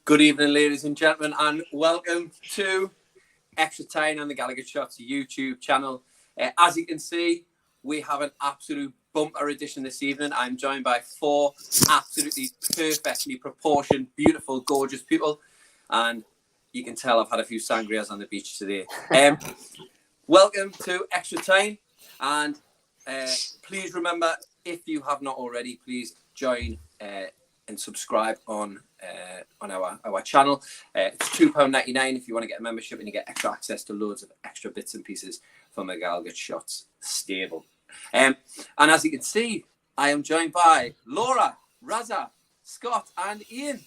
Good evening, ladies and gentlemen, and welcome to Extratyne on the Gallowgateshots YouTube channel. As you can see, we have an absolute bumper edition this evening. I'm joined by four absolutely perfectly proportioned, beautiful, gorgeous people, and you can tell I've had a few sangrias on the beach today. Welcome to Extratyne, and please remember, if you have not already, please join and subscribe on our channel. It's £2.99 if you want to get a membership, and you get extra access to loads of extra bits and pieces from the Gallowgateshots stable. And as you can see, I am joined by Laura, Raza, Scott, and Ian.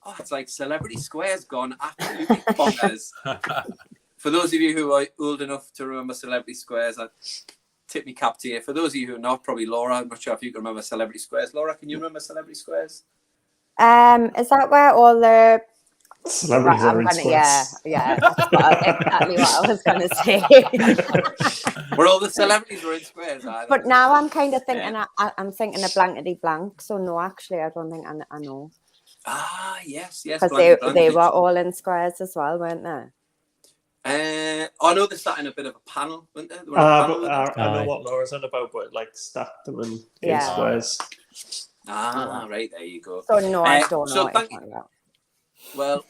Oh, it's like Celebrity Square's gone absolutely bonkers. For those of you who are old enough to remember Celebrity Squares, I tip me cap to you. For those of you who are not, probably Laura, I'm not sure if you can remember Celebrity Squares. Laura, can you remember Celebrity Squares? Is that where all the celebrities are in squares? Yeah, that's exactly what I was going to say. Where all the celebrities were in squares. But now I'm kind of thinking, I'm thinking of blankety blank. So no, actually, I don't think I know. Ah, yes. Because they were all in squares as well, weren't they? I know they sat in a bit of a panel, weren't they? I know what Laura's on about, but like stacked them in squares. Right, there you go. So no, I don't know. Well,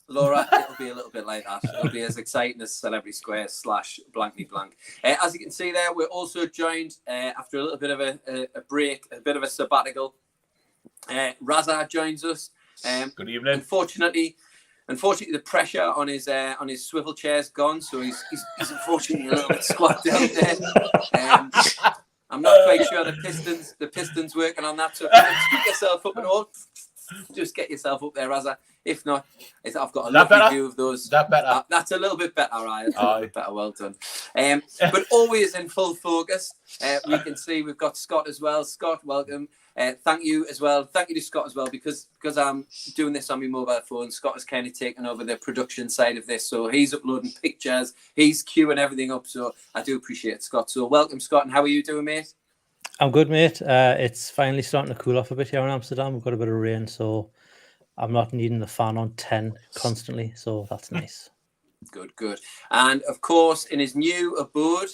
Laura, it'll be a little bit like that. It'll be as exciting as Celebrity Squares / blankety blank. As you can see there, we're also joined after a little bit of a break, a bit of a sabbatical. Raza joins us. Good evening. Unfortunately, the pressure on his swivel chair's gone, so he's unfortunately a little bit squat down there. I'm not quite sure the pistons working on that. So if you want to scoop yourself up and all, just get yourself up there, Raza. If not, I've got a lovely view of those. That better? That's a little bit better, right? That's a little bit better. Well done. But always in full focus. We can see we've got Scott as well. Scott, welcome. Thank you as well. Thank you to Scott as well, because I'm doing this on my mobile phone. Scott has kind of taken over the production side of this, so he's uploading pictures, he's queuing everything up. So I do appreciate it, Scott. So welcome, Scott, and how are you doing, mate? I'm good, mate. It's finally starting to cool off a bit here in Amsterdam. We've got a bit of rain, so I'm not needing the fan on 10 constantly, so that's nice. Good. And of course, in his new abode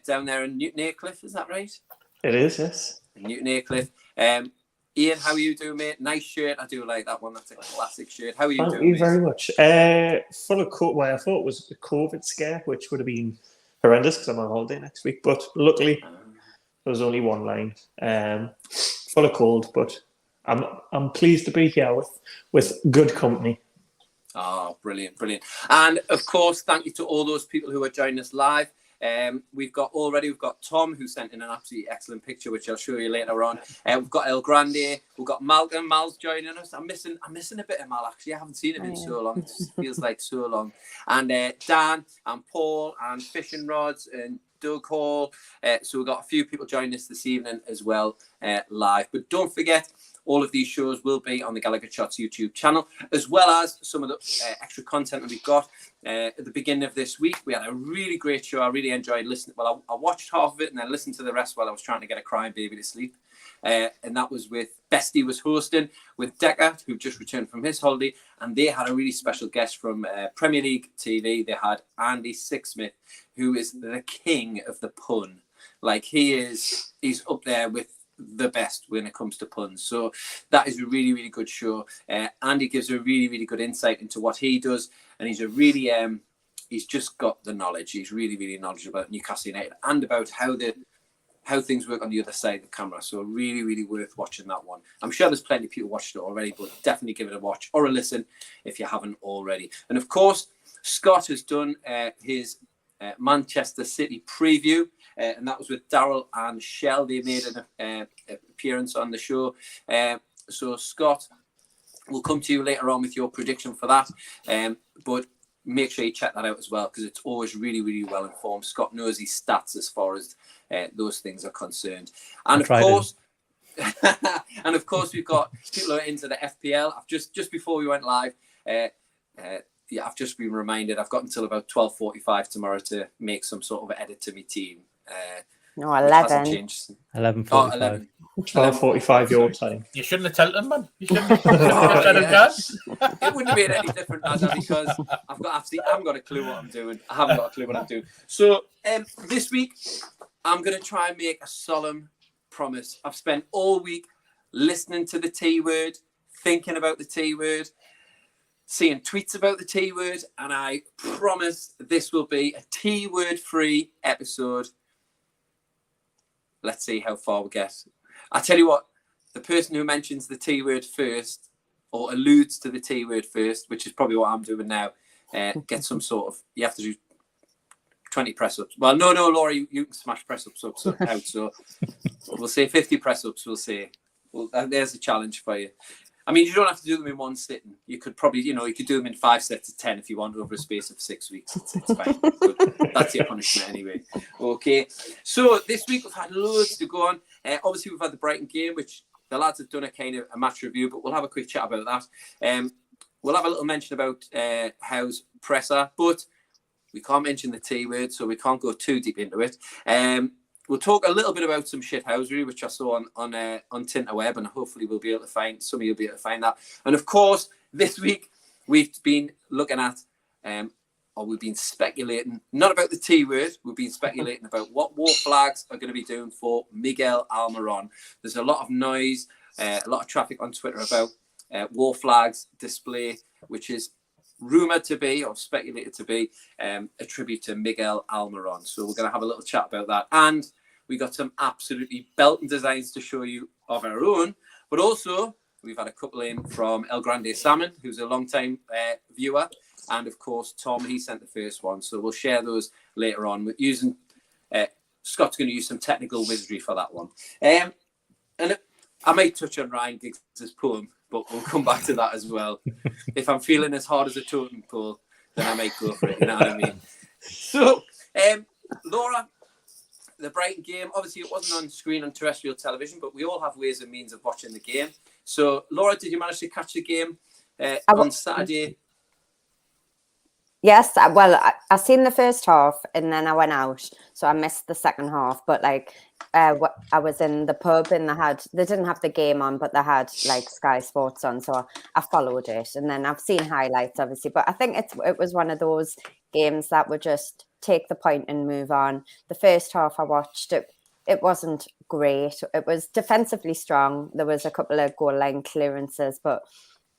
down there in Newton Aycliffe, is that right? It is, yes. Newton Aycliffe. Ian, how are you doing, mate? Nice shirt. I do like that one. That's a classic shirt. How are you doing? Thank you very much. Full of well, I thought it was a COVID scare, which would have been horrendous because I'm on holiday next week. But luckily, there was only one line. Full of cold, but I'm pleased to be here with good company. Oh, brilliant. And of course, thank you to all those people who are joining us live. We've got Tom, who sent in an absolutely excellent picture, which I'll show you later on. We've got El Grande, we've got Malcolm. Mal's joining us. I'm missing a bit of Mal, actually. I haven't seen him in so long. It just feels like so long. And Dan and Paul and Fishing Rods and Doug Hall. So we've got a few people joining us this evening as well, live. But don't forget, all of these shows will be on the Gallowgateshots YouTube channel, as well as some of the extra content that we've got. At the beginning of this week, we had a really great show. I really enjoyed listening. Well, I watched half of it and then listened to the rest while I was trying to get a crying baby to sleep. And that was with Bestie was hosting with Decker, who just returned from his holiday. And they had a really special guest from Premier League TV. They had Andy Sixsmith, who is the king of the pun. Like he's up there with the best when it comes to puns. So that is a really, really good show. Andy gives a really, really good insight into what he does, and he's a really he's just got the knowledge. He's really, really knowledgeable about Newcastle United and about how things work on the other side of the camera. So really, really worth watching that one. I'm sure there's plenty of people watched it already, but definitely give it a watch or a listen if you haven't already. And of course, Scott has done his Manchester City preview, and that was with Daryl and Shell. They made an appearance on the show. So Scott, we'll come to you later on with your prediction for that. But make sure you check that out as well, because it's always really, really well informed. Scott knows his stats as far as those things are concerned. And of course, we've got people who are into the FPL. I've just before we went live, I've just been reminded I've got until about 12:45 tomorrow to make some sort of edit to my team. No, 11. 11:45. Oh, 11. 12:45 your time. You shouldn't have told them, man. You shouldn't have said it, Dad. It wouldn't have been any different, Nada, because I haven't got a clue what I'm doing. I haven't got a clue what I'm doing. So this week, I'm going to try and make a solemn promise. I've spent all week listening to the T word, thinking about the T word, seeing tweets about the T word, and I promise this will be a T word free episode. Let's see how far we get. I tell you what, the person who mentions the T word first or alludes to the T word first, which is probably what I'm doing now, get some sort of, you have to do 20 press-ups. Well, no, Laura, you can smash press-ups out, so we'll say 50 press-ups, we'll say. Well, there's a challenge for you. I mean, you don't have to do them in one sitting. You could probably, you could do them in 5 sets of 10 if you want over a space of 6 weeks. It's fine. But that's your punishment anyway. Okay. So this week we've had loads to go on. Obviously, we've had the Brighton game, which the lads have done a kind of a match review, but we'll have a quick chat about that. We'll have a little mention about Howe's presser, but we can't mention the T word, so we can't go too deep into it. We'll talk a little bit about some shithousery, which I saw on Tinterweb, and hopefully we'll be able to find, some of you will be able to find that. And of course, this week we've been looking at, or we've been speculating, not about the T word, we've been speculating about what war flags are going to be doing for Miguel Almiron. There's a lot of noise, a lot of traffic on Twitter about war flags display, which is rumoured to be, or speculated to be, a tribute to Miguel Almiron. So we're going to have a little chat about that. And we got some absolutely belting designs to show you of our own. But also, we've had a couple in from El Grande Salmon, who's a long-time viewer. And, of course, Tom, he sent the first one. So we'll share those later on. With using Scott's going to use some technical wizardry for that one. And I might touch on Ryan Giggs' poem, but we'll come back to that as well. If I'm feeling as hard as a totem pole, then I might go for it. You know what I mean? So, Laura, the Brighton game, obviously it wasn't on screen on terrestrial television, but we all have ways and means of watching the game. So, Laura, did you manage to catch the game on Saturday? Yes, well, I seen the first half and then I went out, so I missed the second half. But I was in the pub and they didn't have the game on, but they had Sky Sports on, so I followed it. And then I've seen highlights, obviously, but I think it was one of those games that would just take the point and move on. The first half I watched, it wasn't great. It was defensively strong. There was a couple of goal line clearances, but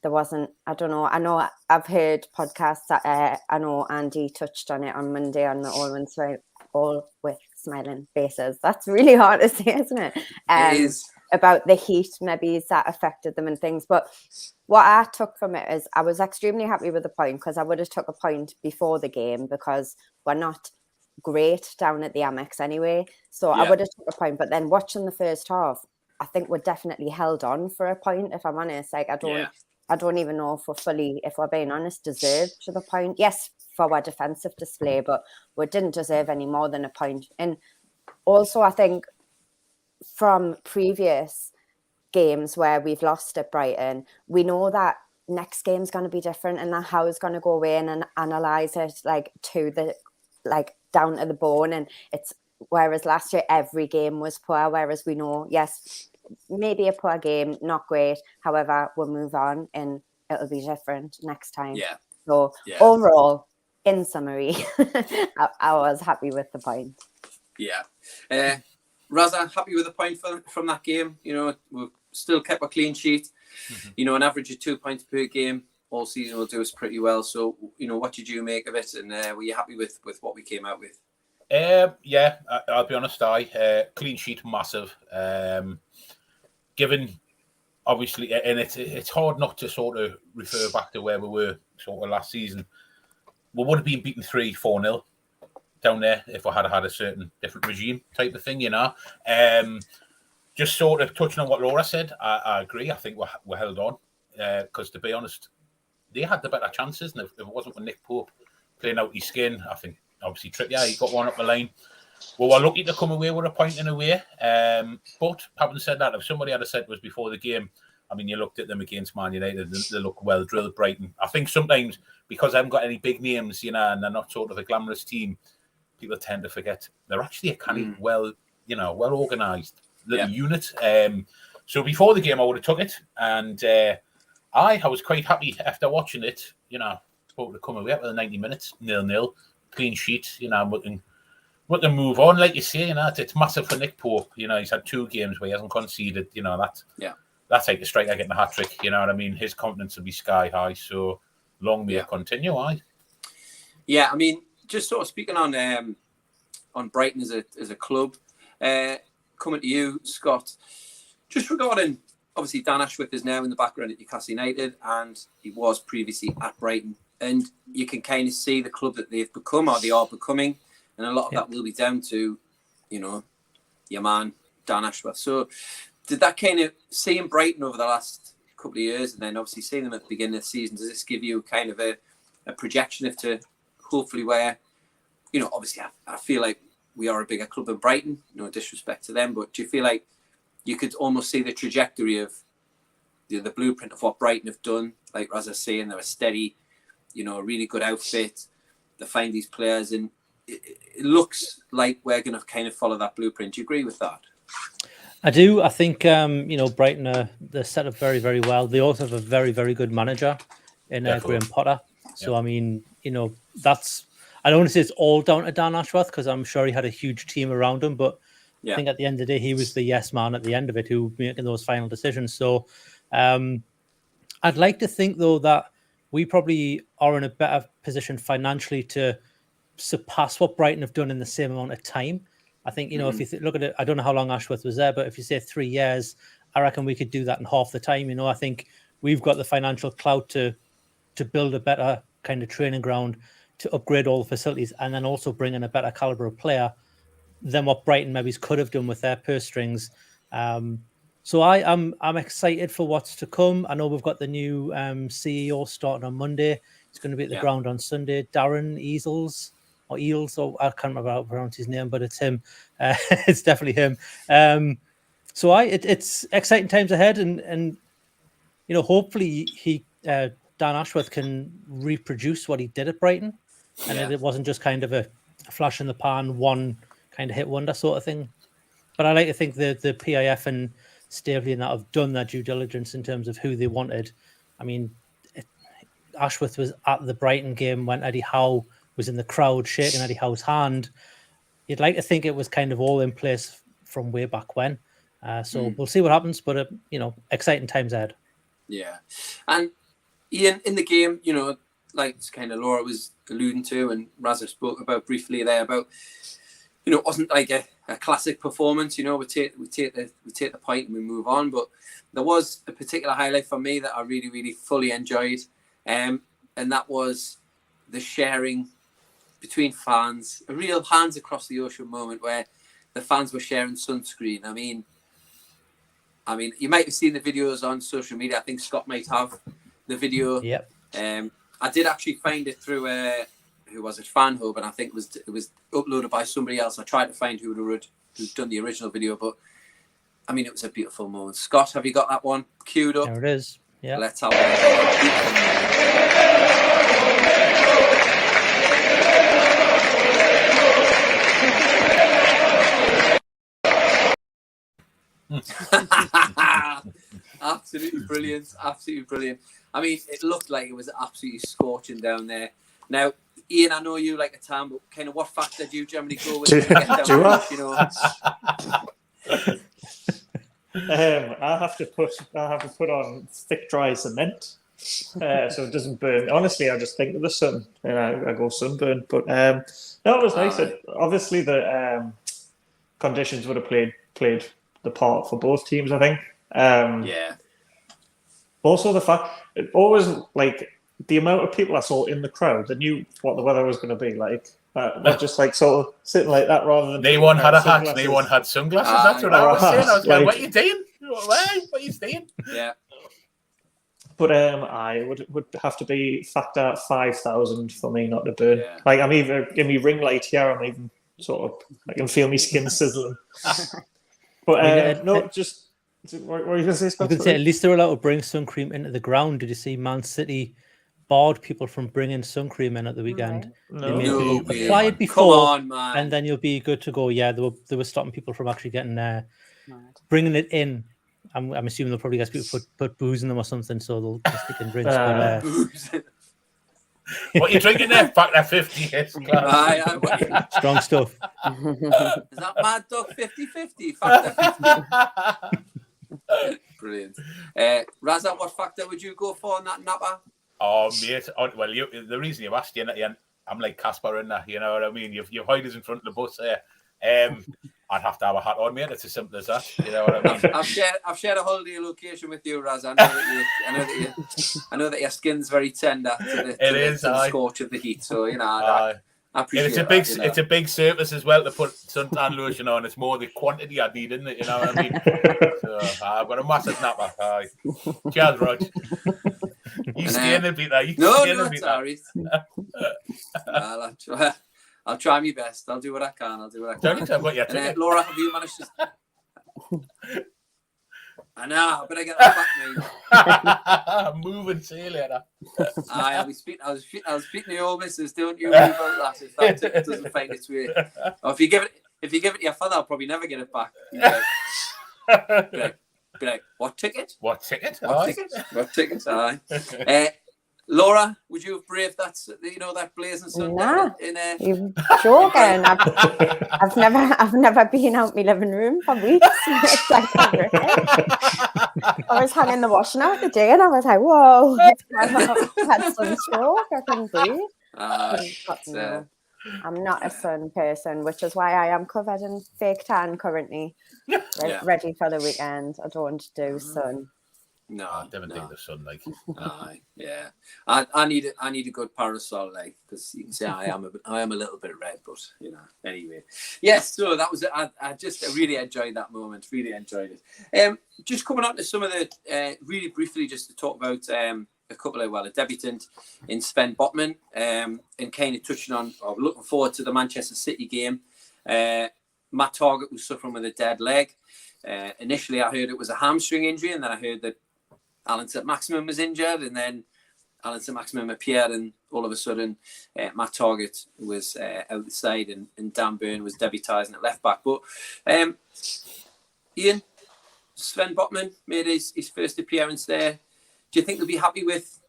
there wasn't, I don't know. I know I've heard podcasts that I know Andy touched on it on Monday on the All with Smiling Faces. That's really hard to say, isn't it? It is. About the heat, maybe that affected them and things. But what I took from it is I was extremely happy with the point, because I would have took a point before the game, because we're not great down at the Amex anyway. So I would have took a point. But then watching the first half, I think we're definitely held on for a point, if I'm honest. I don't even know if we're fully, if we're being honest, deserved to the point. Yes, for our defensive display, but we didn't deserve any more than a point. And also, I think from previous games where we've lost at Brighton, we know that next game's going to be different, and that Howe's going to go away and analyse it to the down to the bone. And it's whereas last year every game was poor, whereas we know, yes, maybe a poor game, not great. However, we'll move on and it'll be different next time. Yeah. So overall, in summary, I was happy with the point. Yeah. Raza, happy with the point from that game? We've still kept a clean sheet. Mm-hmm. An average of 2 points per game all season will do us pretty well. So, what did you make of it? And were you happy with what we came out with? Yeah, I'll be honest, clean sheet, massive. Given, obviously, and it's hard not to sort of refer back to where we were sort of last season. We would have been beaten 3-4-0 down there if we had a certain different regime type of thing, Just sort of touching on what Laura said, I agree. I think we're held on because, to be honest, they had the better chances. And if it wasn't for Nick Pope playing out his skin, I think, obviously, Trippier, he got one up the line. Well, we're lucky to come away with a point in a way. But having said that, if somebody had said to us before the game, I mean, you looked at them against Man United, they look well drilled, Brighton. I think sometimes because I haven't got any big names, and they're not sort of a glamorous team, people tend to forget they're actually a kind of well organised, little unit. So before the game, I would have took it, and I was quite happy after watching it. You know, supposed to come away after the 90 minutes, 0-0, clean sheet. You know, we can move on, like you say. You know, it's massive for Nick Pope. You know, he's had 2 games where he hasn't conceded. You know, that's like the striker getting a hat trick. You know what I mean? His confidence will be sky high. So long may it continue. Yeah, I mean, just sort of speaking on Brighton as a club, coming to you, Scott. Just regarding, obviously, Dan Ashworth is now in the background at Newcastle United, and he was previously at Brighton. And you can kind of see the club that they've become, or they are becoming, and a lot of that will be down to, you know, your man, Dan Ashworth. So did that kind of, seeing Brighton over the last couple of years, and then obviously seeing them at the beginning of the season, does this give you kind of a projection as to hopefully where, you know, obviously I feel like we are a bigger club than Brighton, no disrespect to them, but do you feel like you could almost see the trajectory of the blueprint of what Brighton have done? Like, as I was saying, they're a steady, you know, a really good outfit. They find these players, and it looks like we're going to kind of follow that blueprint. Do you agree with that? I do. I think, you know, Brighton, they're set up very, very well. They also have a very, very good manager in Graham Potter. So, I mean, you know, I don't want to say it's all down to Dan Ashworth, because I'm sure he had a huge team around him, but I think at the end of the day, he was the yes man at the end of it who making those final decisions. So I'd like to think, though, that we probably are in a better position financially to surpass what Brighton have done in the same amount of time. I think, you know, if you look at it, I don't know how long Ashworth was there, but if you say 3 years, I reckon we could do that in half the time. You know, I think we've got the financial clout to build a better kind of training ground, to upgrade all the facilities, and then also bring in a better caliber of player than what Brighton maybe could have done with their purse strings. So I'm excited for what's to come. I know we've got the new CEO starting on Monday. He's going to be at the ground on Sunday. Darren Eels, or I can't remember how to pronounce his name, but it's him. It's definitely him. So it's exciting times ahead, and you know, hopefully Dan Ashworth can reproduce what he did at Brighton, and it wasn't just kind of a flash in the pan, one kind of hit wonder sort of thing. But I like to think the PIF and Staveley and that have done their due diligence in terms of who they wanted. I mean, Ashworth was at the Brighton game when Eddie Howe was in the crowd shaking Eddie Howe's hand. You'd like to think it was kind of all in place from way back when. So we'll see what happens, but you know, exciting times ahead. Yeah. And Ian, in the game, you know, like kind of Laura was alluding to, and Razza spoke about briefly there about, you know, it wasn't like a classic performance. You know, we take the point and we move on. But there was a particular highlight for me that I really, really fully enjoyed, and that was the sharing between fans, a real hands across the ocean moment where the fans were sharing sunscreen. I mean, you might have seen the videos on social media. I think Scott might have the video. Yep. I did actually find it through who was it, FanHub, and I think it was uploaded by somebody else. I tried to find who'd done the original video, but I mean, it was a beautiful moment. Scott, have you got that one queued up? There it is. Yeah. Let's have it. Absolutely brilliant. Absolutely brilliant. I mean, it looked like it was absolutely scorching down there. Now, Ian, I know you like a tan, but kind of what factor do you generally go with? I have to put on thick, dry cement, so it doesn't burn. Honestly, I just think of the sun, and I go sunburn. But no, it was nice. Obviously, the conditions would have played the part for both teams, I think. Also, the fact it always like the amount of people I saw in the crowd that knew what the weather was going to be like. Not just like sort of sitting like that rather than. They one had a hat. They one had sunglasses. That's what I was saying. I was going, "What are you doing? What are you doing?" Yeah. But I would have to be factor 5,000 for me not to burn. Yeah. Like I'm even give me ring light here. I'm even sort of I can feel my skin sizzling. But no, just. What were you going to say, Scott? I could say at least they were allowed to bring sun cream into the ground. Did you see Man City barred people from bringing sun cream in at the weekend? No. They made people apply it before, come on, man. and then you'll be good to go. Yeah, they were stopping people from actually getting bringing it in. I'm assuming they'll probably get people put booze in them or something, so they'll stick in drinks. But what are you drinking there? Back that 50. Yes, strong stuff. Is that Mad Dog 50-50? Factor 50. Brilliant. Razza, what factor would you go for on that napper? Oh, mate. Well, the reason you asked, I'm like Casper in that, you know what I mean? You've hiders in front of the bus there. I'd have to have a hat on, mate. It's as simple as that. You know what I mean? I've shared a holiday location with you, Raz. I know that your skin's very tender to the scorch of the heat. So I appreciate it. It's a big surface as well to put suntan lotion on. It's more the quantity I need, isn't it? You know what I mean? So I've got a massive napper. Cheers, Rog. You staying a bit there? No, it's alright. I'll try my best. I'll do what I can. And, Laura, have you managed to? I know. I better get that back, mate. Moving. See you later. I was speaking to your missus. Don't you move out that if that ticket doesn't find its way. Or if you give it to your father, I'll probably never get it back. Be like, what ticket? What ticket? What ticket? Aye. Laura, would you have braved that blazing sun? Nah, you're joking. I've never been out my living room for weeks. It's like I was hanging the washing out the day, and I was like, "Whoa!" I had sunstroke. I couldn't breathe. No. I'm not a sun person, which is why I am covered in fake tan currently, ready for the weekend. I don't do sun. No, I never think the sun like. Yeah, I need a good parasol, like, because you can say I am a little bit red, but anyway. Yes, so that was it. I really enjoyed that moment. Really enjoyed it. Just coming on to some of the really briefly, just to talk about a couple of a debutant in Sven Botman, and kind of touching on or looking forward to the Manchester City game. Matt Targett was suffering with a dead leg. Initially, I heard it was a hamstring injury, and then I heard that Alan St-Maximin was injured, and then Alan St-Maximin appeared, and all of a sudden Matt Targett was out the side, and Dan Burn was debutising at left back. But Ian, Sven Botman made his first appearance there. Do you think they'll be happy with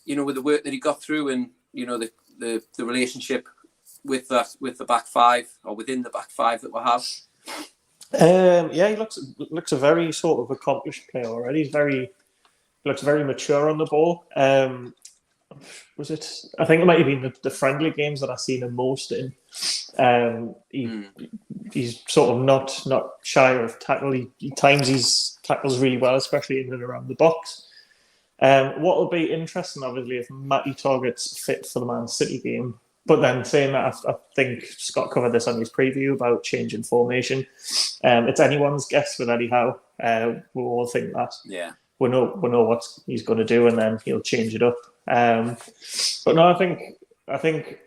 the work that he got through, and the relationship with the back five, or within the back five that we have? He looks a very sort of accomplished player already. He looks very mature on the ball. I think it might have been the friendly games that I've seen him most in. He's sort of not shy of tackle. He times his tackles really well, especially in and around the box. What will be interesting, obviously, if Matty Targett's fit for the Man City game. But then saying that, I think Scott covered this on his preview about changing formation. It's anyone's guess with Eddie Howe. We all think that. Yeah. We know what he's going to do, and then he'll change it up. But no, I think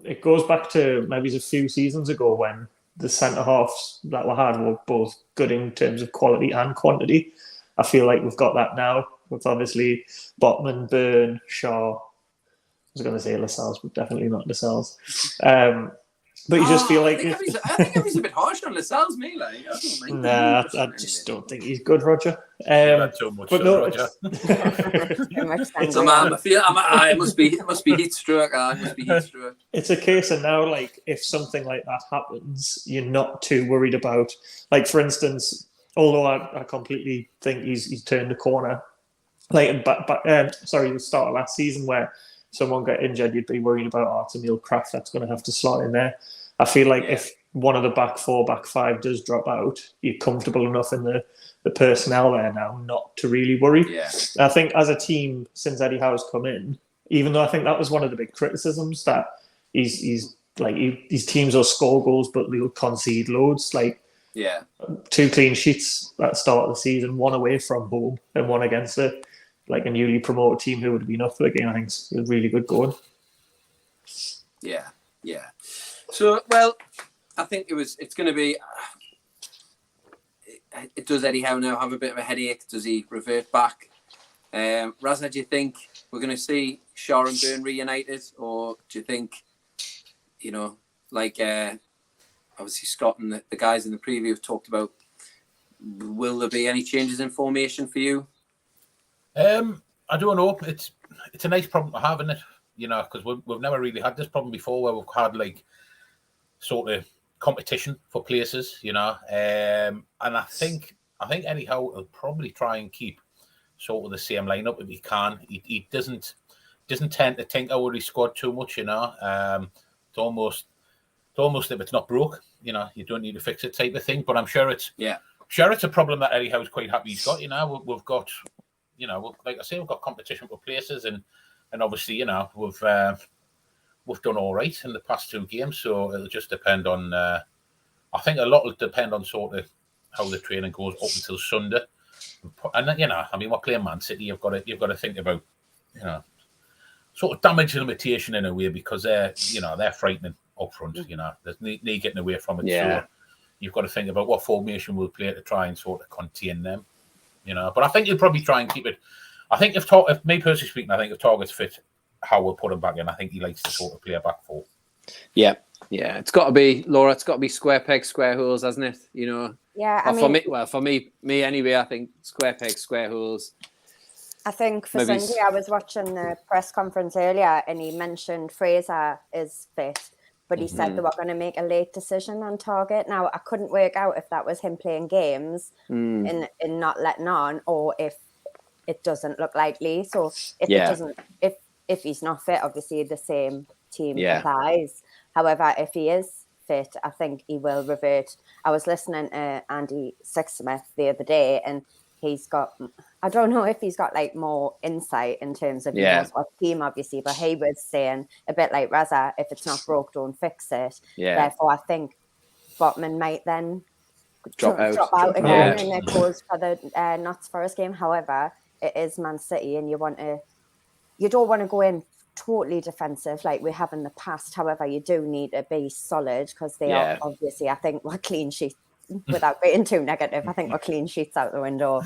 it goes back to maybe a few seasons ago when the centre halves that we had were both good in terms of quality and quantity. I feel like we've got that now with obviously Botman, Byrne, Shaw. I was going to say Lascelles, but definitely not Lascelles. But you just feel like... I think he's a bit harsh on Lascelles, me. Like, I just don't think he's good, Roger. Too much, but no, Roger. It's a man. It must be heat stroke. It must be heat stroke. It's a case of now, like, if something like that happens, you're not too worried about... Like, for instance, although I completely think he's turned the corner, like, the start of last season where someone got injured, you'd be worried about Artemil Kraft that's going to have to slot in there. I feel like if one of the back four, back five does drop out, you're comfortable enough in the personnel there now not to really worry. Yeah. I think as a team, since Eddie Howe's come in, even though I think that was one of the big criticisms, that he's like these teams will score goals but they'll concede loads. Like 2 clean sheets at the start of the season, 1 away from home and 1 against a newly promoted team who would have been up for the game. I think it's really good going. Yeah. So, well, I think it's going to be... Does Eddie Howe now have a bit of a headache? Does he revert back? Razna, do you think we're going to see Shaw and Byrne reunited? Or do you think, obviously Scott and the guys in the preview have talked about will there be any changes in formation for you? I don't know. It's a nice problem to have, isn't it? You know, because we've never really had this problem before, where we've had like sort of competition for places, you know. And I think Eddie Howe will probably try and keep sort of the same lineup if he can. He doesn't tend to tinker with his squad too much, you know. It's almost if it's not broke, you know, you don't need to fix it type of thing. But I'm sure it's a problem that Eddie Howe's quite happy he's got. You know, we've got, you know, like I say, we've got competition for places, and obviously, you know, we've done all right in the past 2 games. So it'll just depend on. I think a lot will depend on sort of how the training goes up until Sunday. And you know, I mean, we're playing Man City. You've got to think about, you know, sort of damage limitation in a way, because they're frightening up front. You know, there's no getting away from it. Yeah. So you've got to think about what formation we'll play to try and sort of contain them. You know, but I think you'll probably try and keep it. I think if me personally speaking, I think if Target's fit, how we'll put him back in. I think he likes to sort of play a back 4. Yeah. It's got to be, Laura. It's got to be square pegs, square holes, hasn't it? You know. Yeah, For me anyway. I think square pegs, square holes. I think for Sunday, I was watching the press conference earlier, and he mentioned Fraser is fit, but he said they were going to make a late decision on Target. Now, I couldn't work out if that was him playing games and not letting on, or if it doesn't look likely. So if he's not fit, obviously the same team applies. However, if he is fit, I think he will revert. I was listening to Andy Sixsmith the other day, and he's got, I don't know if he's got like more insight in terms of he knows what team, obviously, but he was saying a bit like Raza, if it's not broke, don't fix it. Therefore, I think Botman might then drop out again, and it goes for the Notts Forest game. However, it is Man City, and you don't want to go in totally defensive like we have in the past. However, you do need to be solid, because they are obviously, I think, we're clean sheets. Without being too negative, I think we're clean sheets out the window.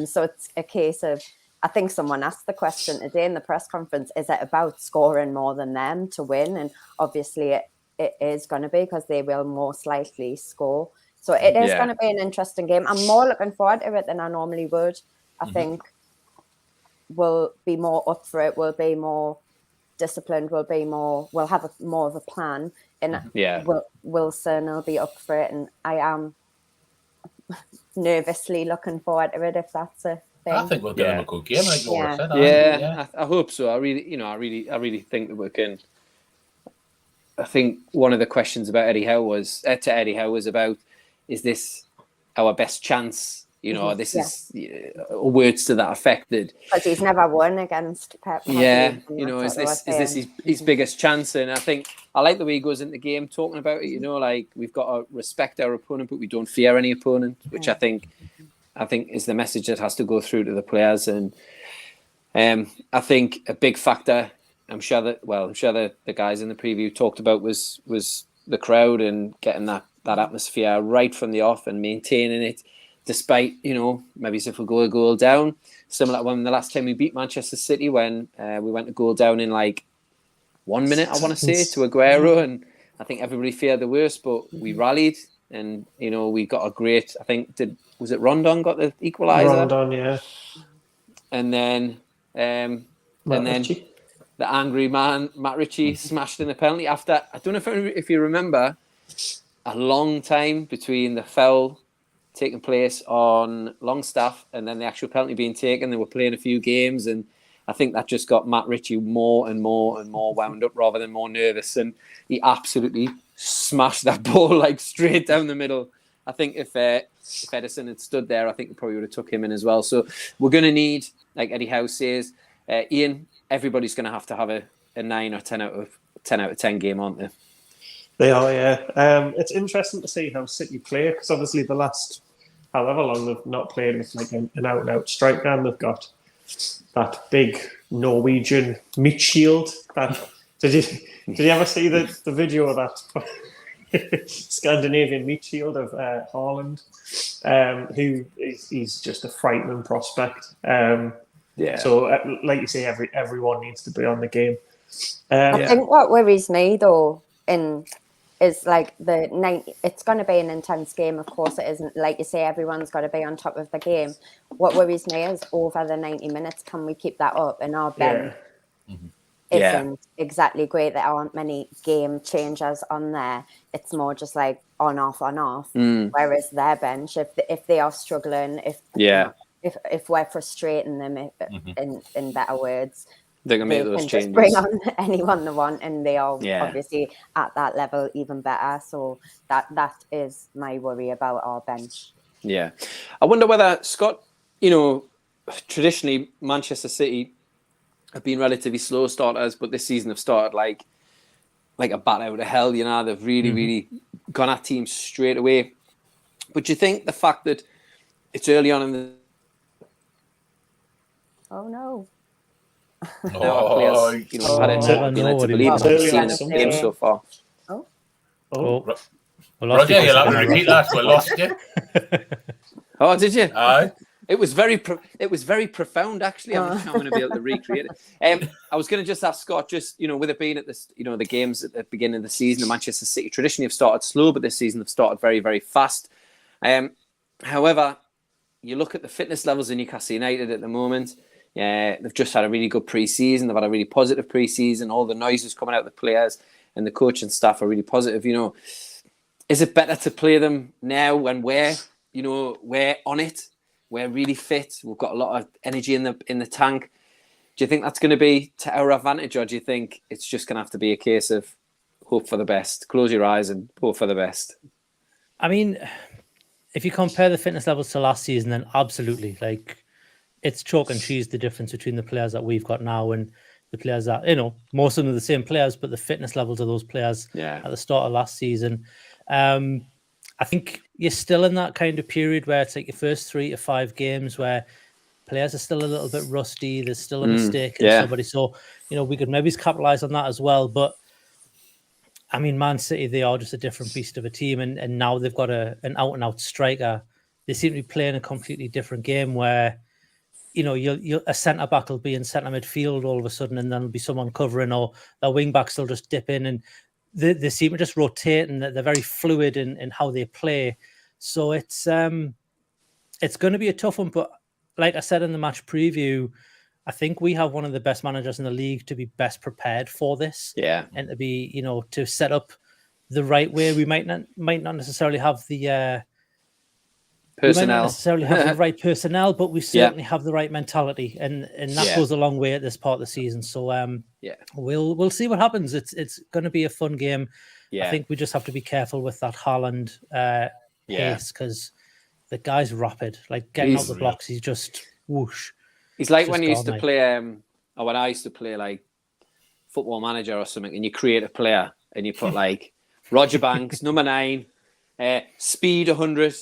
So it's a case of, I think someone asked the question today in the press conference, is it about scoring more than them to win? And obviously it is going to be, because they will most likely score. So it is going to be an interesting game. I'm more looking forward to it than I normally would. I think we'll be more up for it. We'll be more disciplined. We'll have more of a plan. And Wilson will be up for it, and I am nervously looking forward to it, if that's a thing. I think we'll get him a good game, like Laura said. I hope so. I really think that we can. I think one of the questions about Eddie Howe was about, is this our best chance? You know, this is words to that effect. Because he's never won against Pep. You know, is this his biggest chance? And I think I like the way he goes into the game talking about it. You know, like, we've got to respect our opponent, but we don't fear any opponent, which I think is the message that has to go through to the players. And I think a big factor, I'm sure the guys in the preview talked about was the crowd, and getting that atmosphere right from the off and maintaining it. Despite, you know, maybe if we go a goal down, similar to when the last time we beat Manchester City, when we went to goal down in like 1 minute, I want to say, to Aguero, and I think everybody feared the worst, but we rallied, and, you know, we got a great, I think, was it Rondon got the equaliser? Rondon, yeah. And then the angry man, Matt Ritchie, smashed in the penalty after, I don't know if you remember, a long time between the foul taking place on Longstaff and then the actual penalty being taken. They were playing a few games, and I think that just got Matt Ritchie more and more and more wound up rather than more nervous, and he absolutely smashed that ball like straight down the middle. I think if Edison had stood there, I think we probably would have took him in as well. So we're going to need, like Eddie Howe says, Ian, everybody's going to have a 9 or 10 out of 10 game, aren't they? They are, yeah. It's interesting to see how City play, because obviously the last however long they've not played with like an out-and-out striker, and they've got that big Norwegian midfield. Did you ever see the video of that Scandinavian midfield of Haaland, who he's just a frightening prospect. So, like you say, everyone needs to be on the game. I think what worries me, though, in is like the 90. It's going to be an intense game. Of course, it isn't. Like you say, everyone's got to be on top of the game. What worries me is over the 90 minutes, can we keep that up? And our bench isn't exactly great. There aren't many game changers on there. It's more just like on off. Whereas their bench, if they are struggling, if we're frustrating them, in better words, they're gonna make those can changes. just bring on anyone they want, and they are obviously at that level even better. So that is my worry about our bench. Yeah, I wonder whether, Scott, traditionally Manchester City have been relatively slow starters, but this season have started like a bat out of hell. They've really gone at teams straight away. But do you think the fact that it's early on in the no. Players, had been led to believe in the season game so far. Roger, you'll have to repeat that. We lost you. Oh, did you? Aye. It was very profound, actually. I'm not going to be able to recreate it. I was going to just ask Scott, with it being at this, the games at the beginning of the season, the Manchester City traditionally have started slow, but this season have started very, very fast. However, you look at the fitness levels in Newcastle United at the moment. They've just had a really good pre-season. They've had a really positive pre-season. All the noises coming out of the players and the coaching staff are really positive. Is it better to play them now when we're on it? We're really fit. We've got a lot of energy in the tank. Do you think that's going to be to our advantage, or do you think it's just going to have to be a case of hope for the best, close your eyes and hope for the best? I mean, if you compare the fitness levels to last season, then absolutely. Like, it's chalk and cheese, the difference between the players that we've got now and the players that, most of them are the same players, but the fitness levels of those players at the start of last season. I think you're still in that kind of period where it's like your first 3 to 5 games where players are still a little bit rusty. There's still a mistake in somebody. So, we could maybe capitalize on that as well. But I mean, Man City, they are just a different beast of a team. And now they've got an out and out striker. They seem to be playing a completely different game where, a centre back will be in centre midfield all of a sudden, and then there'll be someone covering, or their wing backs will just dip in, and they seem to just rotate, and they're very fluid in how they play. So it's going to be a tough one. But like I said in the match preview, I think we have one of the best managers in the league to be best prepared for this. Yeah, and to be, to set up the right way. We might not necessarily have the personnel. We might not necessarily have the right personnel, but we certainly have the right mentality, and that goes a long way at this part of the season. So we'll see what happens. It's going to be a fun game. I think we just have to be careful with that Haaland pace, because the guy's rapid. Like, getting out the blocks, he's just whoosh. He's like when you used to play, or when I used to play like Football Manager or something, and you create a player and you put like Roger Banks, number 9, speed 100.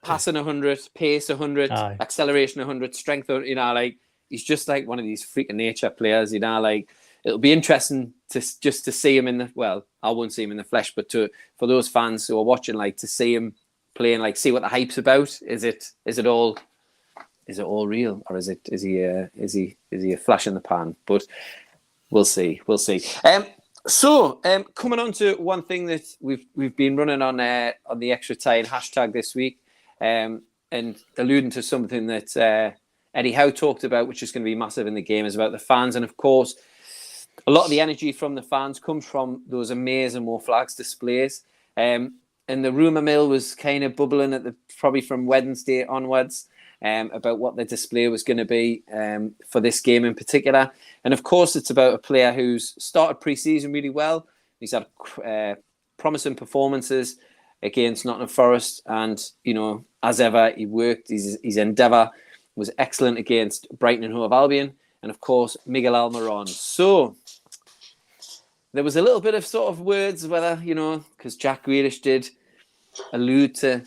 Passing 100, pace 100, acceleration 100, strength, like, he's just like one of these freak of nature players, like, it'll be interesting to see him in the, I won't see him in the flesh, but for those fans who are watching, like, to see him playing, like, see what the hype's about. Is it all real, or is he a flash in the pan? But we'll see. So, coming on to one thing that we've been running on the Extratyne hashtag this week, and alluding to something that Eddie Howe talked about, which is going to be massive in the game, is about the fans. And of course, a lot of the energy from the fans comes from those amazing More Flags displays. And the rumour mill was kind of bubbling probably from Wednesday onwards about what the display was going to be for this game in particular. And of course, it's about a player who's started pre-season really well. He's had promising performances against Nottingham Forest, and as ever, he worked. His endeavour was excellent against Brighton and Hove Albion, and of course Miguel Almiron. So there was a little bit of sort of words whether because Jack Grealish did allude to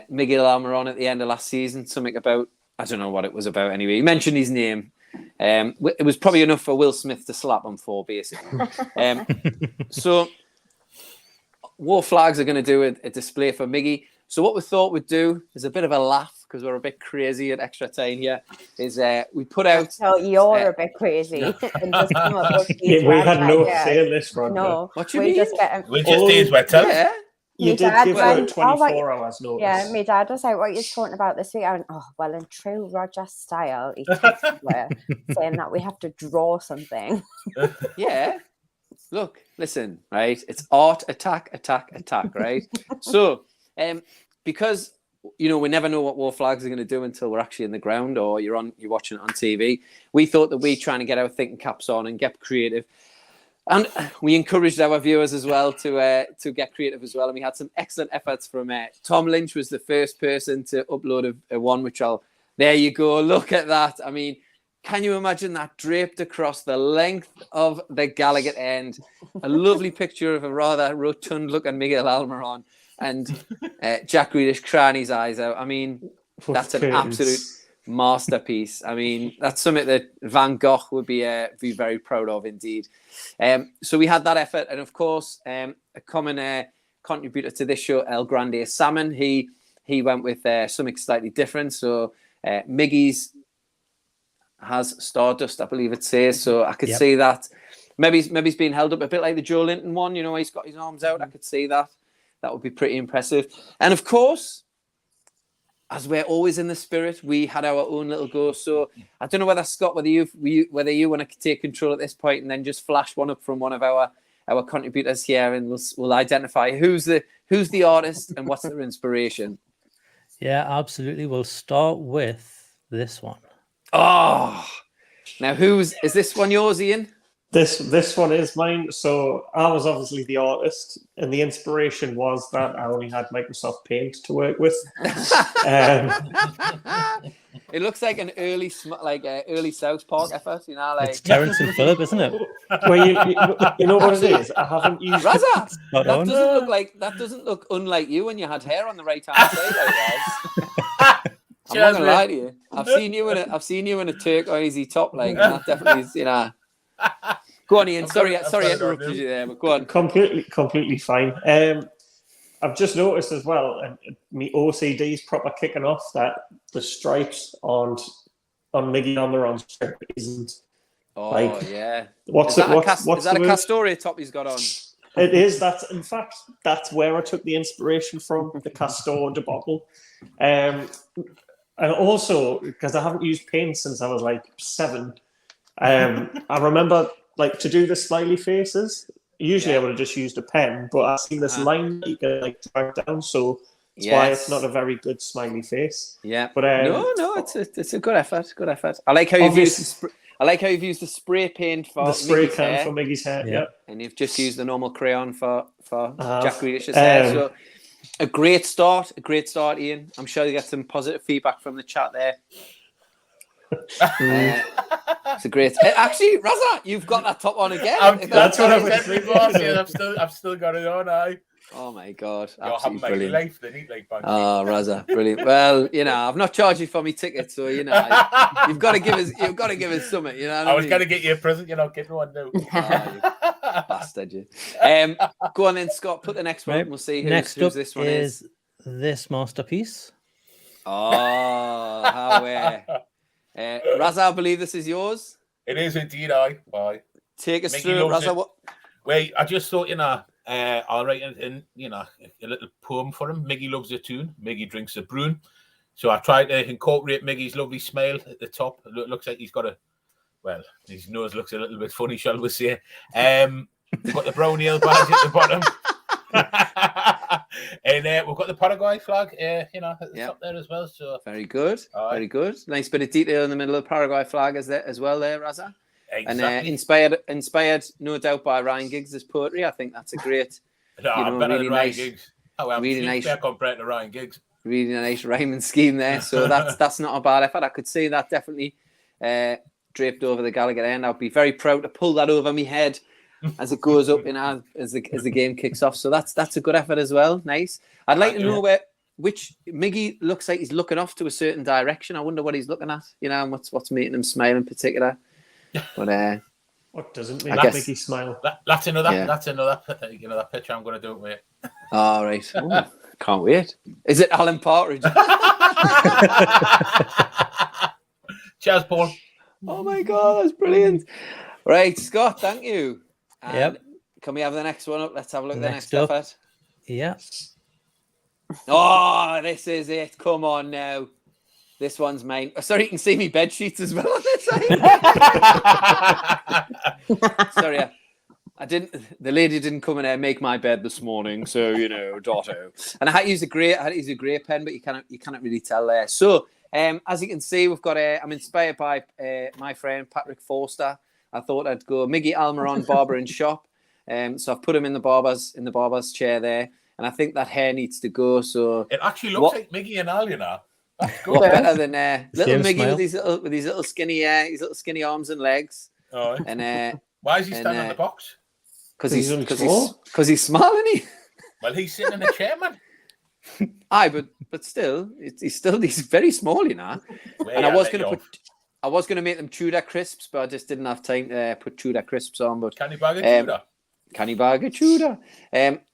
Miguel Almiron at the end of last season, something about, I don't know what it was about anyway. He mentioned his name. It was probably enough for Will Smith to slap him for, basically. So War Flags are going to do a display for Miggy. So what we thought we'd do is a bit of a laugh, because we're a bit crazy at Extratyne here. Is we put out. So you're a bit crazy. And just come up with these we had no ideas. say in this, Roger. No, What you we mean? just get We just did what tell. Yeah. You My did dad give went, her "Oh, what 24 hours notice. Yeah, my dad was like, "What are you talking about this week?" I went, "Oh, well, in true Roger style, he texted her saying that we have to draw something." Yeah. Look, listen, right? It's art, attack, right? So, because we never know what War Flags are going to do until we're actually in the ground or you're watching it on TV. We thought that we trying to get our thinking caps on and get creative. And we encouraged our viewers as well to get creative as well. And we had some excellent efforts from Tom Lynch was the first person to upload a one, which there you go. Look at that. I mean, can you imagine that draped across the length of the Gallowgate end? A lovely picture of a rather rotund looking Miguel Almiron and Jack Grealish crying his eyes out. I mean, that's an absolute masterpiece. I mean, that's something that Van Gogh would be very proud of indeed. So we had that effort, and of course, a common contributor to this show, El Grande Salmon. He went with something slightly different. So Miggy's has Stardust, I believe it says. So I could see that. Maybe he's being held up a bit like the Joe Linton one. He's got his arms out. I could see that. That would be pretty impressive. And of course, as we're always in the spirit, we had our own little go. So I don't know whether Scott, whether you want to take control at this point and then just flash one up from one of our contributors here, and we'll identify who's the artist and what's their inspiration. Yeah, absolutely. We'll start with this one. Oh, now is this one yours, Ian? This one is mine. So I was obviously the artist, and the inspiration was that I only had Microsoft Paint to work with. It looks like an early South Park effort, like it's Terrence and Phillip, isn't it? Well, you know what it is. I haven't used Raza. That doesn't look unlike you when you had hair on the right hand side. I'm not gonna lie to you. I've seen you in a turquoisey top, and that definitely is, Go on, Ian. Sorry, I interrupted you there, but go on. Completely fine. I've just noticed as well, and my OCD's proper kicking off, that the stripes on Miggy Almiron's strip isn't. Oh yeah. What's is that a Castoria top he's got on? It is. In fact, that's where I took the inspiration from, the Castor debacle. And also, because I haven't used paint since I was like 7, I remember to do the smiley faces. Usually I would have just used a pen, but I've seen this line that you can drag down, so that's why it's not a very good smiley face. Yeah, but no, it's a good effort. Good effort. I like how you've used the spray paint for the spray Miggy's can hair. for Miggy's hair. Yeah, and you've just used the normal crayon for Jack Grealish's hair. So a great start, Ian. I'm sure you get some positive feedback from the chat there. It's a great. Actually, Raza, you've got that top on again. That's what I was thinking. I've still got it on. Oh my god! You're having my life, then oh, Raza, brilliant. Well, I've not charged you for my ticket, so you've got to give us something. I was going to get you a present. You're not getting one now. Bastard, you. Go on then, Scott. Put the next one. Right. We'll see who's this one is. This masterpiece. Oh, how Raza, I believe this is yours. It is indeed. Bye. Take us through, Raza. Wait, I just thought, I'll write in, a little poem for him. Miggy loves a tune. Miggy drinks a brewn. So I tried to incorporate Miggy's lovely smile at the top. It looks like he's got his nose looks a little bit funny, shall we say. We've got the brown nail badge at the bottom. And we've got the Paraguay flag, at the top there as well. So very good, very good. Nice bit of detail in the middle of the Paraguay flag as well there, Raza. Exactly. And inspired, no doubt, by Ryan Giggs' poetry. I think that's a great, better really than Ryan nice, Giggs. Really nice compared to Ryan Giggs. Really nice rhyming scheme there. So that's not a bad effort. I could see that definitely draped over the Gallowgate end. I'd be very proud to pull that over my head as it goes up as the game kicks off. So that's a good effort as well. Nice. I'd like to know which Miggy looks like he's looking off to a certain direction. I wonder what he's looking at, and what's making him smile in particular. But what doesn't make Miggy smile? That's another picture I'm going to do it with. All right. Can't wait. Is it Alan Partridge? Cheers, Paul. Oh my God, that's brilliant. Right, Scott, thank you. And Yep. Can we have the next one up? Let's have a look at the Next next up. effort. Yeah. Oh, this is it. Come on now. This one's mine. Oh, sorry, you can see me bed sheets as well on this side. Sorry, I didn't. The lady didn't come in and make my bed this morning, so Dotto. And I had to use a grey pen, but you cannot really tell there. So, as you can see, we've got I'm inspired by my friend Patrick Forster. I thought I'd go Miggy Almiron barber and shop. So I've put him in the barber's chair there, and I think that hair needs to go. So it actually looks like Miggy and Al, you know. That's good. What better than little Same Miggy smile. with his little skinny arms and legs. Oh, And why is he standing on the box? Because He's small, isn't he? Well, he's sitting in a chair, man. Aye, but still, he's very small, you know. And I was going to make them Tudor crisps, but I just didn't have time to put Tudor crisps on. But Can you bag a Tudor? Can you bag a Tudor?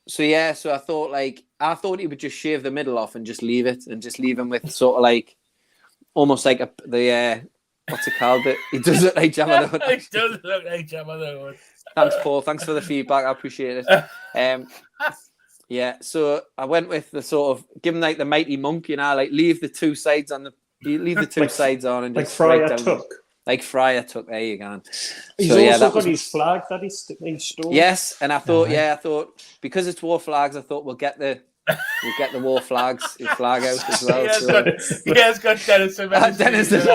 So I thought he would just shave the middle off and just leave it, and just leave him with sort of like almost like what's it called? He does look like Jabba the Hutt. He does look like Jabba the Hutt. Thanks, Paul. Thanks for the feedback. I appreciate it. Yeah, so I went with the sort of give him like the mighty monk, like leave the two sides on sides on and Like just Friar break down. Tuck. Like Friar Tuck. There you go. He's So, also got was his flag that he stole. yes, and I thought because it's war flags, I thought we'll get the war flags, his flag out as well. He has got Dennis and Dennis Menace.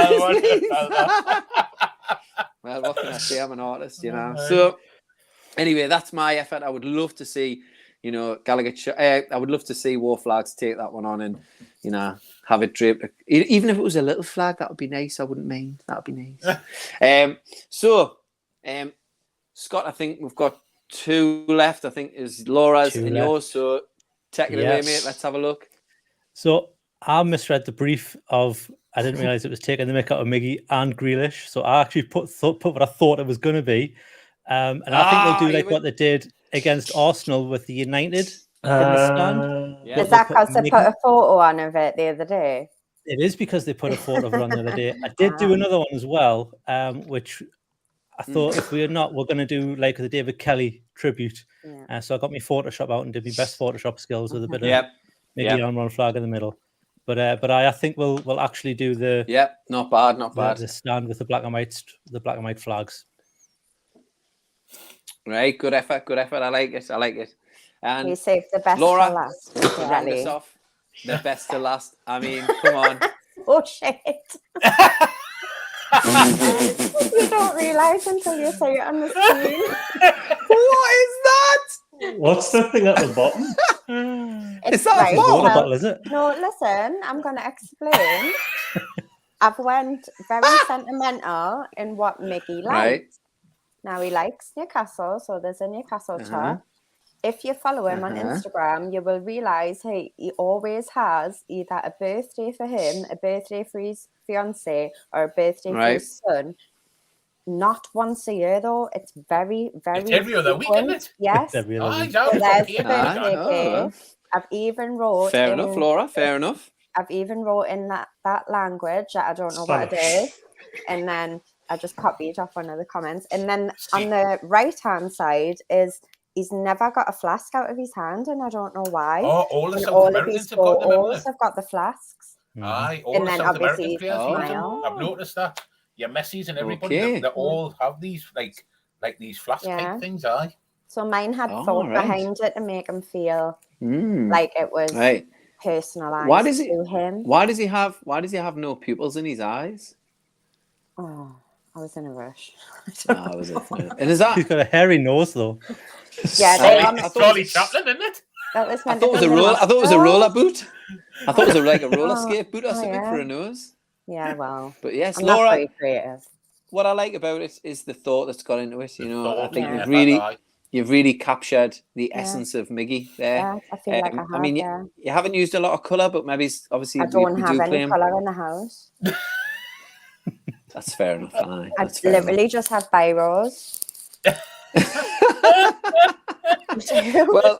Well, what can I say? I'm an artist, So anyway, that's my effort. I would love to see, Gallowgateshots. I would love to see war flags take that one on and, have it draped. Even if it was a little flag, that would be nice. I wouldn't mind. That would be nice. Scott, I think we've got two left. I think is Laura's and yours. So take it away, mate. Let's have a look. So I misread the brief of. I didn't realise it was taking the mick out of Miggy and Grealish. So I actually put what I thought it was going to be. And I think they'll do like what they did against Arsenal with the United in the stand. Yeah. Is that because they put a photo on of it the other day? It is because they put a photo of her on the other day. I did do another one as well, which I thought if we're going to do like the David Kelly tribute. Yeah. So I got my Photoshop out and did my best Photoshop skills with a bit of Miggy Almiron flag in the middle. But I think we'll actually do the not bad. The stand with the black and white flags. Right, good effort. I like it. And You saved the best Laura, for last. to round us off, the best to last. I mean, come on. Oh shit! You don't realise until you say it on the screen. What is that? What's the thing at the bottom? Is that right, a ball? Water bottle, is it? No, listen, I'm going to explain. I've went very sentimental in what Miggy likes. Right. Now, he likes Newcastle, so there's a Newcastle top. If you follow him on Instagram, you will realise he always has either a birthday for him, a birthday for his fiancée, or a birthday for his son. Not once a year, though. It's very, very It's every other week, isn't it? Yes. Every other week. So there's the birthday cake. I've even wrote Fair enough, Laura. Fair enough. I've even wrote in that language that I don't know what it is. And then I just copied off one of the comments. And then on the right-hand side is he's never got a flask out of his hand, and I don't know why. Oh, all the and South all of Americans his have got them, photos have got the flasks. Aye, all And the then South obviously American players use them. smile. I've noticed that. Your Messi's and everybody, Okay. they all have these like these flask type things. Aye. So mine had thought behind it to make him feel like it was personalised to him. Why does he have no pupils in his eyes? Oh, I was in a rush. And is that? He's got a hairy nose though. Yeah, It's Charlie Chaplin, isn't it? that was I thought it was a roller boot. I thought it was like a roller skate boot or something for a nose. Yeah, well. But yes, I'm Laura. not very creative. What I like about it is the thought that's gone into it. I think Yeah. you've really captured the essence of Miggy there. Yeah, I feel like I have. You haven't used a lot of colour, but maybe obviously I don't we have do any play him. colour in the house. That's fair enough. Aye, I that's fair literally just have biros. enough.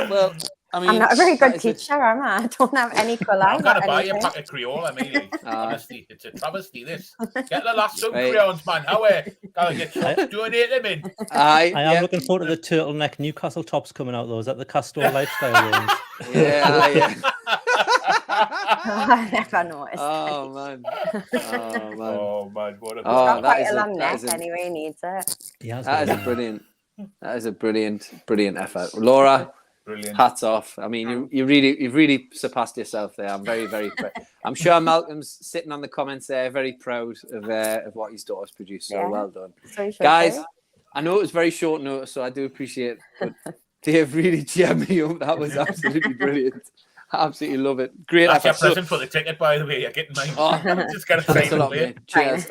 Well, I mean, I'm not a very good that is a- teacher, am I? I don't have any colour. I'm going to or buy you a anything. pack of Creole, Amelie. Honestly, it's a travesty, this. Get the last some Right. crayons, man. How gotta get shots, donate them in. Aye, I am yeah. looking forward to the turtleneck Newcastle tops coming out, though. Is that the Castor lifestyle range? Yeah. I never noticed. Oh man. Oh man. Oh, man, what a Oh, Got that quite is a a- long that neck is a- anyway, he needs it. Yeah, That is a brilliant. That is a brilliant effort, Laura. brilliant. Hats off. I mean, you've really surpassed yourself there. I'm very. I'm sure Malcolm's sitting on the comments there, very proud of what his daughter's produced. So Yeah. well done, So you should guys. do. I know it was very short notice, so I do appreciate it. But Dave really cheered me up. That was absolutely brilliant. I absolutely love it. Great That's your effort. So- present for the ticket, by the way. You're getting mine. Oh, Just got to thanks sign a lot, it. mate. Cheers.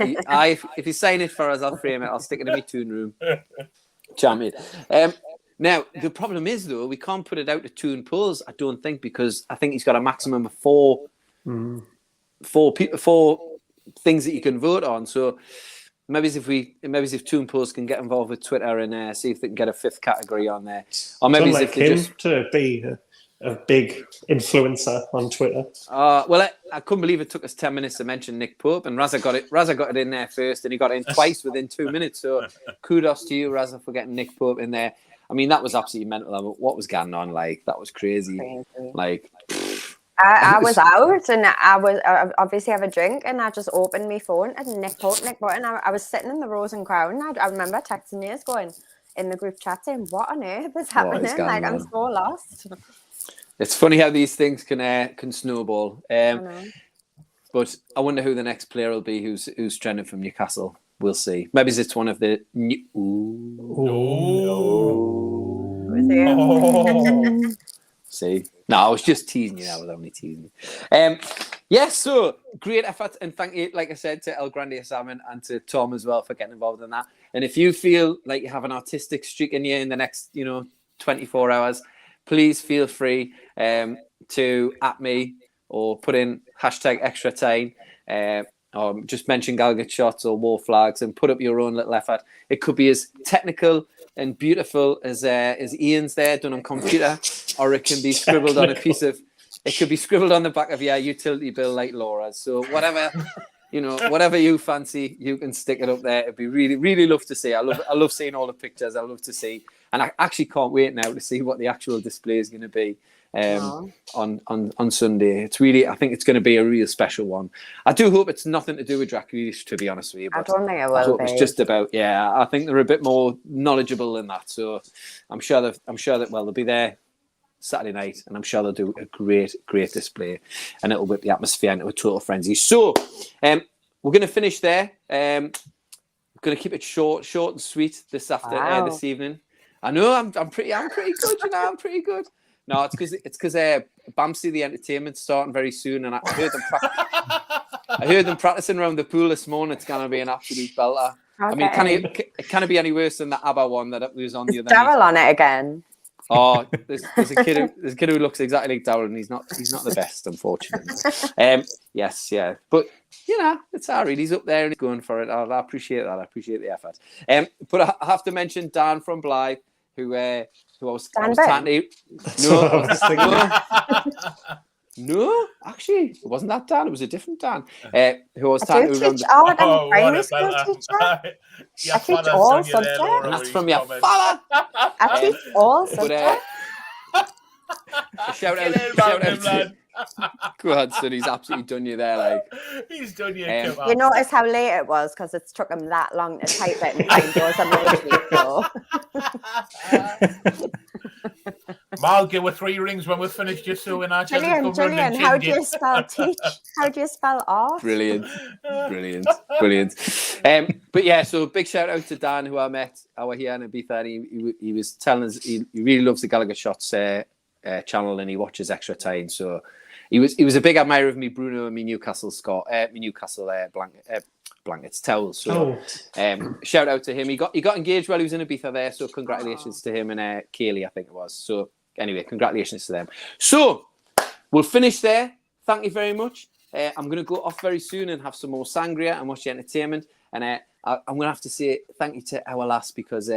If you sign it for us, I'll frame it. I'll stick it in my tune room. Champion. Now, the problem is, though, we can't put it out to tune pulls, I don't think, because I think he's got a maximum of four things that you can vote on. So maybe if tune pulls can get involved with Twitter and see if they can get a fifth category on there. Or maybe Someone if like they him just... to be a big influencer on Twitter. Well, I couldn't believe it took us 10 minutes to mention Nick Pope, and Raza got it in there first, and he got it in twice within 2 minutes. So kudos to you, Raza, for getting Nick Pope in there. I mean, that was absolutely mental. What was going on? Like, that was crazy. Like, I was out and I obviously have a drink and I just opened my phone and Nick Pope, and I was sitting in the Rose and Crown. I remember texting you going in the group chat saying, "What on earth is happening?" going I'm on? so lost. It's funny how these things can snowball. I know. But I wonder who the next player will be who's trending from Newcastle. We'll see. Maybe it's one of the new... See? No, I was just teasing you. I was only teasing you. Yes, so great effort. And thank you, like I said, to El Grande Salmon and to Tom as well for getting involved in that. And if you feel like you have an artistic streak in you in the next, 24 hours, please feel free to @ me or put in #Extratyne. Or just mention Gallowgateshots or War Flags and put up your own little effort. It could be as technical and beautiful as Ian's there done on computer, or it can be scribbled on a piece of. It could be scribbled on the back of your utility bill like Laura's. So whatever you fancy, you can stick it up there. It'd be really love to see. I love seeing all the pictures. I love to see, and I actually can't wait now to see what the actual display is going to be. On Sunday. I think it's going to be a real special one. I do hope it's nothing to do with Jack Grealish, to be honest with you. I don't think it will I hope be. it's just about, I think they're a bit more knowledgeable than that. So I'm sure that they'll be there Saturday night, and I'm sure they'll do a great display, and it'll whip the atmosphere into a total frenzy. So we're going to finish there. We're going to keep it short and sweet this evening. I know I'm pretty good. I'm pretty good. No, it's because Bamsey the Entertainment's starting very soon, and I heard them practicing around the pool this morning. It's going to be an absolute belter. Okay. I mean, can it be any worse than the ABBA one that was on the other night? Daryl on it again. Oh, there's a kid who looks exactly like Daryl, and he's not the best, unfortunately. Yes, yeah, but it's Harry. He's up there and he's going for it. I appreciate that. I appreciate the effort. But I have to mention Dan from Blythe, who I was trying to... No, actually, it wasn't that Dan. It was a different Dan. Who I was trying to remember. I teach all subjects. That's from your father. I teach all subjects. Shout out. Go ahead, son. He's absolutely done you there. Like he's done you. You notice how late it was because it took him that long to type it and find yours on Mal, give her 3 rings when we're finished, just so when our Julian, how do you spell teach? How do you spell off? Brilliant. But yeah, so big shout out to Dan, who I met over here in Ibiza, and he was telling us he really loves the Gallowgateshots channel, and he watches Extratyne. So he was a big admirer of me, Bruno, and me Newcastle blankets, towels. So shout out to him. He got engaged while he was in Ibiza there. So congratulations to him and Kaylee, I think it was. So anyway, congratulations to them. So we'll finish there. Thank you very much. I'm going to go off very soon and have some more sangria and watch the entertainment. And I'm going to have to say thank you to our lass, because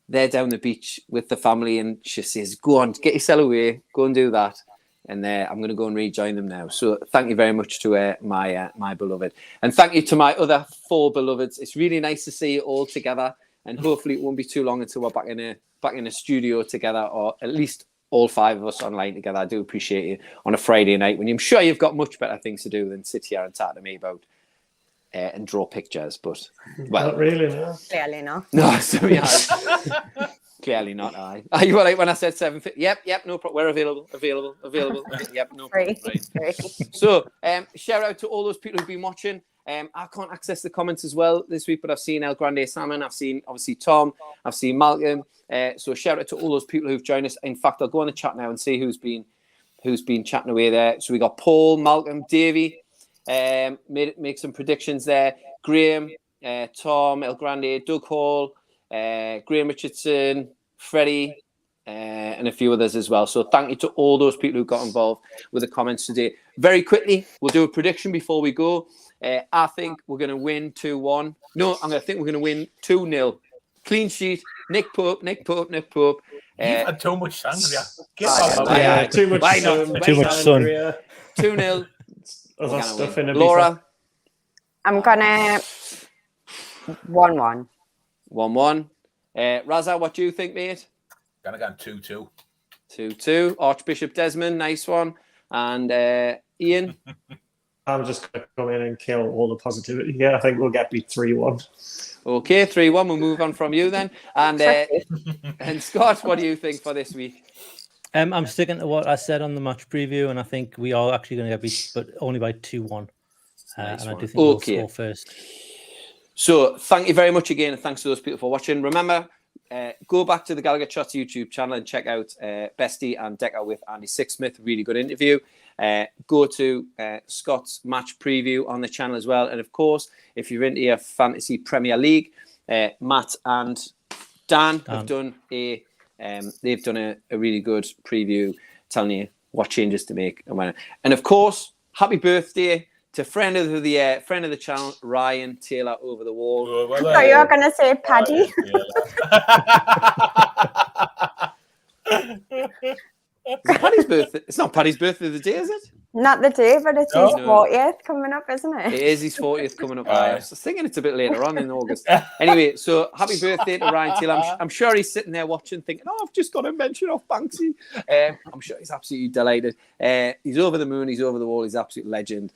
they're down the beach with the family, and she says, "Go on, get yourself away, go and do that." And I'm going to go and rejoin them now. So thank you very much to my beloved, and thank you to my other 4 beloveds. It's really nice to see you all together, and hopefully it won't be too long until we're back in a studio together, or at least all 5 of us online together. I do appreciate you on a Friday night when I'm sure you've got much better things to do than sit here and talk to me about and draw pictures. But well, Not really, no. Clearly not. no, so yeah, clearly not. Are you all right when I said 7:50? Yep, no problem. We're available. Yep, no problem. Right. So, shout out to all those people who've been watching. I can't access the comments as well this week, but I've seen El Grande Salmon, I've seen obviously Tom, I've seen Malcolm. So shout out to all those people who've joined us. In fact, I'll go on the chat now and see who's been chatting away there. So we got Paul, Malcolm, Davey, make some predictions there. Graham, Tom, El Grande, Doug Hall, Graham Richardson, Freddie, and a few others as well. So thank you to all those people who got involved with the comments today. Very quickly, we'll do a prediction before we go. I think we're going to win 2-1. No, I think we're going to win 2-0. Clean sheet. Nick Pope. You've had too much sangria. Get off. Too much sun. Too much sun. 2-0. Other stuff in it. Laura. I'm gonna 1-1. 1-1. Raza, what do you think, mate? Gonna go 2-2. 2-2. Archbishop Desmond, nice one. And Ian. I'm just going to come in and kill all the positivity. Yeah, I think we'll get beat 3-1. Okay, 3-1. We'll move on from you then. And and Scott, what do you think for this week? I'm sticking to what I said on the match preview, and I think we are actually going to get beat, but only by 2-1. And I do think we'll score first. So thank you very much again, and thanks to those people for watching. Remember, go back to the Gallowgateshots YouTube channel and check out Bestie and Decker with Andy Sixsmith. Really good interview. Go to Scott's match preview on the channel as well. And of course, if you're into your fantasy Premier League, Matt and Dan have done a really good preview telling you what changes to make and when. And of course, happy birthday to friend of the channel, Ryan Taylor over the wall. I thought you were going to say Paddy. It's Paddy's birthday. It's not Paddy's birthday the day, is it? Not the day, but it's his 40th coming up, isn't it? It is his 40th coming up. I was thinking it's a bit later on in August. Anyway, so happy birthday to Ryan Taylor. I'm sure he's sitting there watching, thinking, "Oh, I've just got a mention of Banksy." I'm sure he's absolutely delighted. He's over the moon. He's over the wall. He's an absolute legend.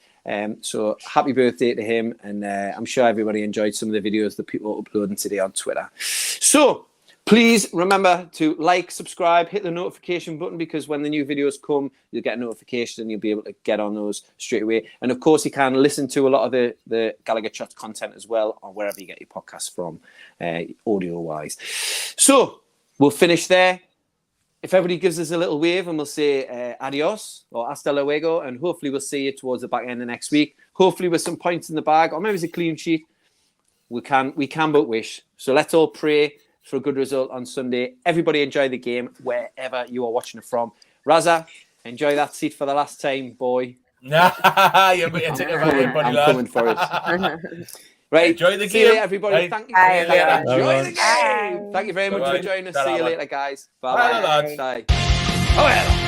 So happy birthday to him, and I'm sure everybody enjoyed some of the videos that people are uploading today on Twitter. So please remember to like, subscribe, hit the notification button, because when the new videos come, you'll get a notification and you'll be able to get on those straight away. And of course, you can listen to a lot of the Gallowgateshots content as well, or wherever you get your podcasts from, audio-wise. So we'll finish there. If everybody gives us a little wave and we'll say adios or hasta luego, and hopefully we'll see you towards the back end of next week. Hopefully with some points in the bag, or maybe it's a clean sheet. We can but wish. So let's all pray for a good result on Sunday. Everybody enjoy the game wherever you are watching it from. Raza, enjoy that seat for the last time, boy. Nah, I'm coming for it. Right, enjoy the game. See you later, everybody. Right. Thank you. Enjoy the game. Thank you very much for joining us. See you later, guys. Bye. Bye. Bye. Oh, well.